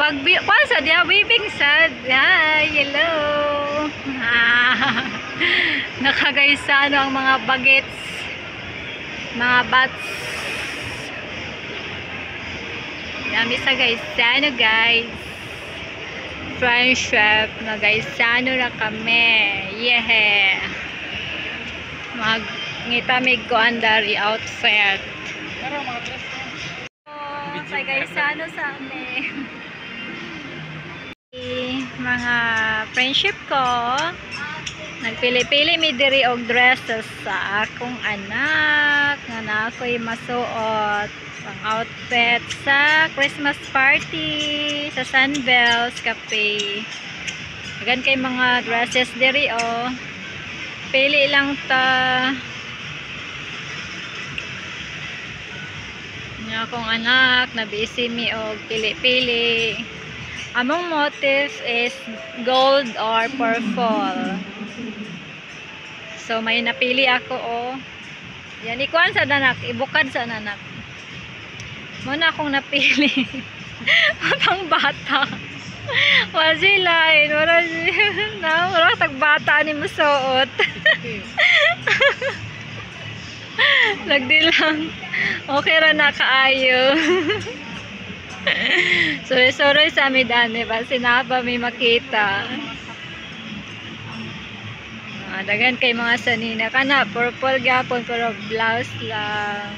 Sa dia waving sad. Hi, hello. Nakagay sa ano ang mga bagets. Mga bats. Dami sa guys. Ano guys? Friendship na guys. Ano na kami. Yeah. Ngita may goandari outfit. Sa guys, ano sa amin. Mga friendship ko. Nagpili-pili mi diri og dresses sa akong anak nga na ako'y masuot pang outfit sa Christmas party sa Sunbells Cafe. Agan kay mga dresses diri oh. Pili lang ta. Nya akong anak na busy mi og pili-pili. Among motif is gold or purple. So may napili ako oh. Yan ikuan sa nanak, ibukad sa nanak. Muna akong napili. Pang bata. Wazilain, wala tagbata ni musuot. Lagdi lang. Okay ra na kaayo. Sorry sa amidane ba sinaba may makita. Dagan kay mga sanina kana purple gapon pero blouse lang.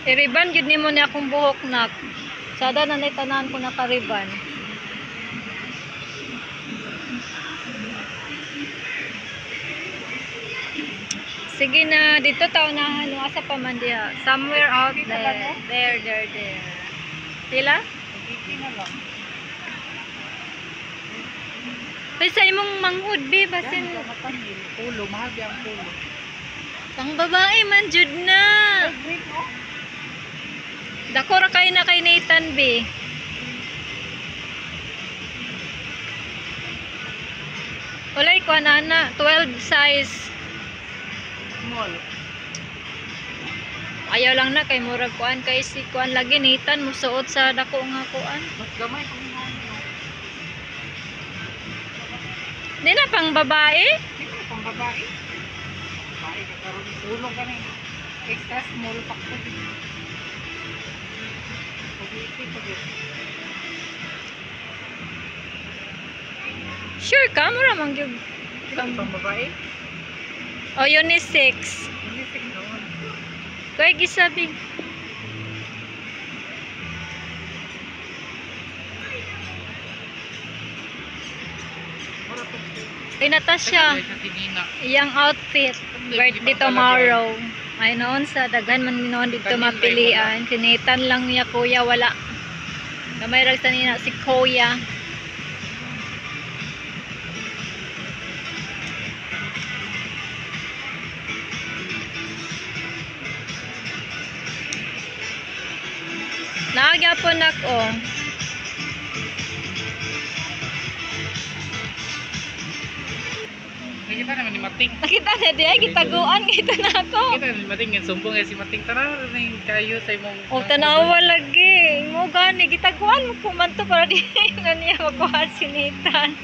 Iriban gid nimo ni akong buhok nak. Sada na tanan ko nakariban. Sige na, dito tayo na ano asa pa man diha. Somewhere out there. There. Sila? na lang. Kaysa imong manghud be basin. Pulo, mahal yung pulo. Pang babae man jud na. Dako ra kay na kay Nathan be. Walay ko na 12 size. Small. Ayaw lang na kay murag kuan kay si kuan lagi Nathan musuot sa dako nga kuan. Mas gamay pang Di na pang babae? Hindi pang babae. Babae ka karon pulo ka na. Extra small pack ko din. Sure ka mo ra man gyud Pang babae? o unisex. Unisex naman. Kaya gisabi. Kay Natasha, iyang outfit birthday tomorrow. Ay noon sa daghan man noon dito mapilian. Kinitan lang niya kuya wala. Kamay rag sa nina si kuya. Naagapon ako. Nakita naman ni Mating. Nakita na di ay gitaguan kita na ako. Nakita naman ni Mating. Sumbong si Mating. Tanaw na yung kayo sa imong... O tanawa lagi. Mo gani gitaguan mo pumanto para di na niya makuha si Nathan.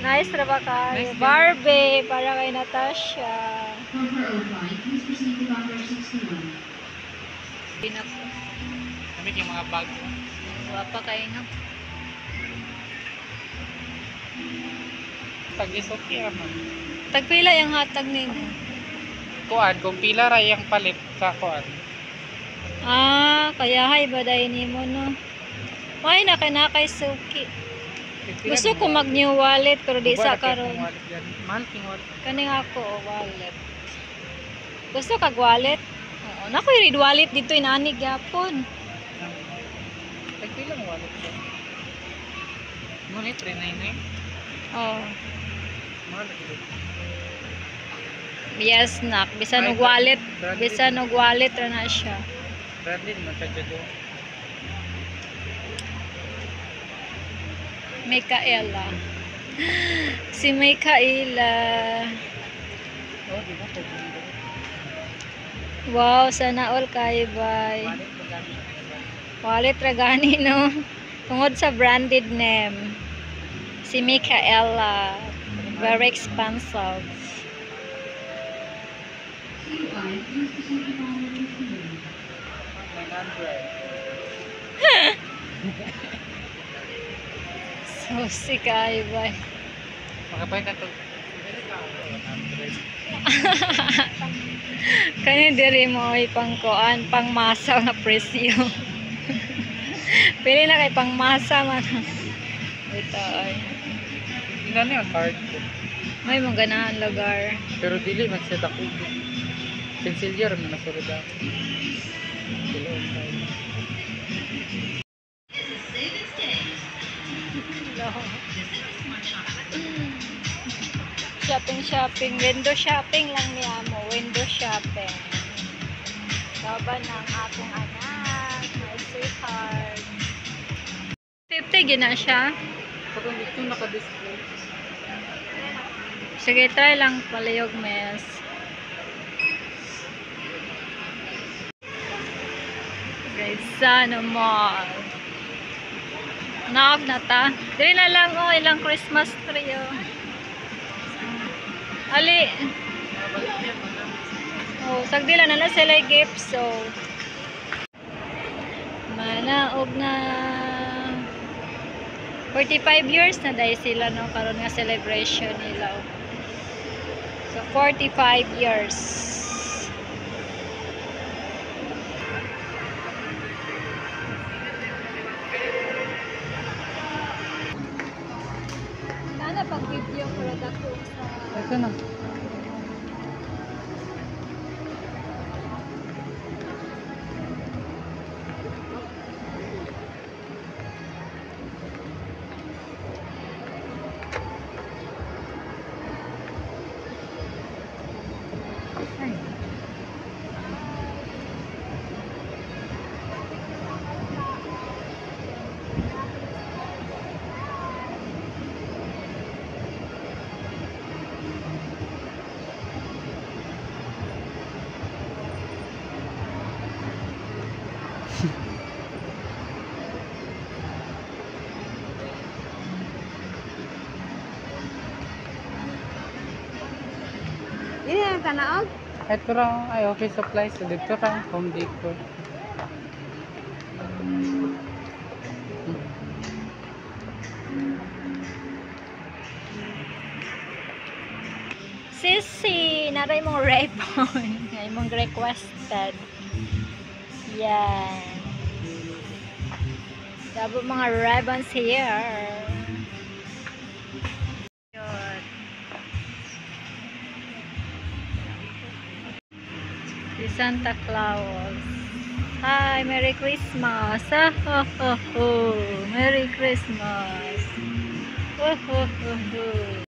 Nice ra ba kayo? Nice, Barbie para kay Natasha. Pinako. Kami yung mga bag. Wapa kayo no. Tag-is okay naman. Tagpila yung hatag nimo. Kuan, kung pila ra yung palit sa kuan. Ah, kaya hay baday nimo no. May na kay suki. Gusto ko mag new wallet pero di sa karon. Mahal king wallet. Kaning ako wallet. Gusto kag wallet? Oo, nako read wallet dito inani gyapon. Tagpila mo wallet ko. Ngunit 399. Oh. Mahal ito. Yes, nak. Bisan Ay, og wallet. branded. Bisan og wallet ra na siya. Branded man siya dito. Micaela. Si Micaela. Oh, di ba? Pwede dito. Wow, sana all kay bay. Malit magkano. Wallet ra gani no. Tungod sa branded name. Si Micaela. Very expensive. 900. So si kay bay. Makapay ka to. 100. Kani diri mo ay pangkuan, pangmasa na presyo. Pili na kay pangmasa man. Ito ay. Tingnan niyo ang card ko. May mga ganahan lugar. Pero dili man siya dako. Pencilyer man nasulod ako. Dili ang card. Shopping, window shopping lang niya mo, window shopping. Baba ng akong anak, my sweetheart. 50 gina siya. Pag ito naka-display. Sige, try lang paliyog mes. Gaisano Mall. Naog na ta. Dili na lang oh, ilang Christmas tree oh. Ali. Oh, sagdila na na sila gift so. Manaog na 45 years na dahil sila no karon nga celebration nila. Oh. So 45 years. Nana pag video ko dako sa Ito na. Ini ang tanaog. Ito lang ay office supplies. So, dito lang home decor. Sisi, naray mong ribbon. Ay mong requested. Yan. Dabo mga ribbons here. Yun. Si Santa Claus. Hi, Merry Christmas. Ah, ho, ho, ho. Merry Christmas. Oh, ho, ho, ho.